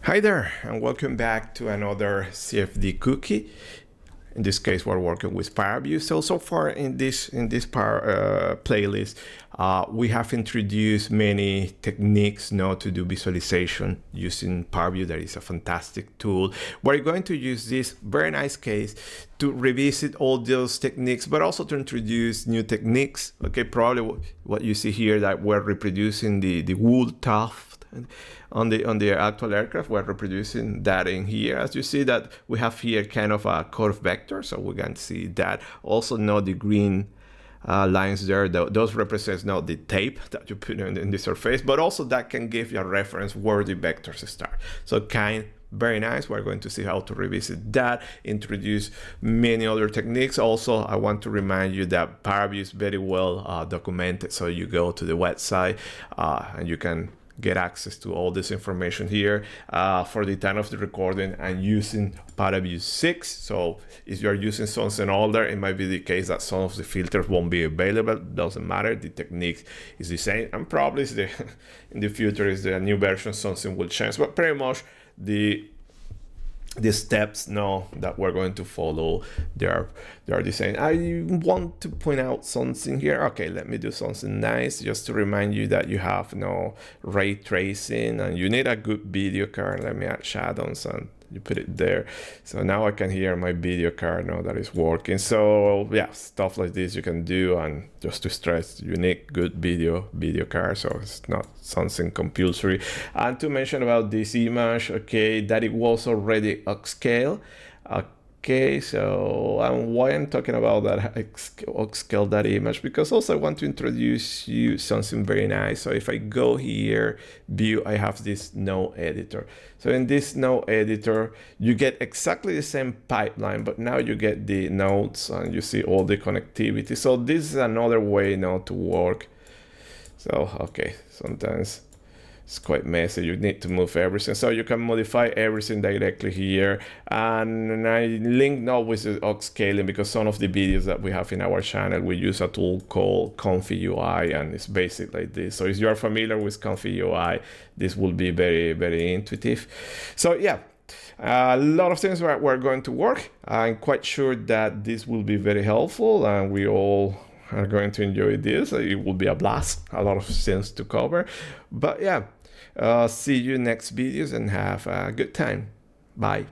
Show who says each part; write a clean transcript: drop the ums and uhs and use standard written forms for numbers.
Speaker 1: Hi there, and welcome back to another CFD cookie. In this case, we're working with paraview. So far in this playlist, we have introduced many techniques now to do visualization using paraview. That is a fantastic tool. We're going to use this very nice case to revisit all those techniques, but also to introduce new techniques. Okay, probably what you see here that we're reproducing the wool tuft on the actual aircraft. We're reproducing that in here. As you see that we have here kind of a curve vector, so we can see that. Also now the green lines there, those represent now the tape that you put in the surface, but also that can give you a reference where the vectors start. So very nice. We're going to see how to revisit that, introduce many other techniques. Also, I want to remind you that paraview is very well documented. So you go to the website and you can get access to all this information here for the time of the recording and using paraview 6. So if you're using something older, it might be the case that some of the filters won't be available. Doesn't matter, the technique is the same, and probably in the future is the new version, something will change, but pretty much the steps now that we're going to follow, they are the same. I want to point out something here. Okay, let me do something nice just to remind you that you have no ray tracing and you need a good video card. Let me add shadows and you put it there. So now I can hear my video card now that is working. So yeah, stuff like this you can do, and just to stress, you need good video card, so it's not something compulsory. And to mention about this image, okay, that it was already upscale. Okay, so why I'm talking about that upscale that image, because also I want to introduce you something very nice. So if I go here, view, I have this node editor. So in this node editor, you get exactly the same pipeline, but now you get the nodes and you see all the connectivity. So this is another way now to work. So, okay, sometimes it's quite messy. You need to move everything. So you can modify everything directly here. And I link now with the upscaling because some of the videos that we have in our channel, we use a tool called Comfy UI, and it's basic like this. So if you are familiar with Comfy UI, this will be very, very intuitive. So yeah, a lot of things we're going to work. I'm quite sure that this will be very helpful, and we all are going to enjoy this. It will be a blast, a lot of things to cover. But yeah, see you next videos and have a good time. Bye.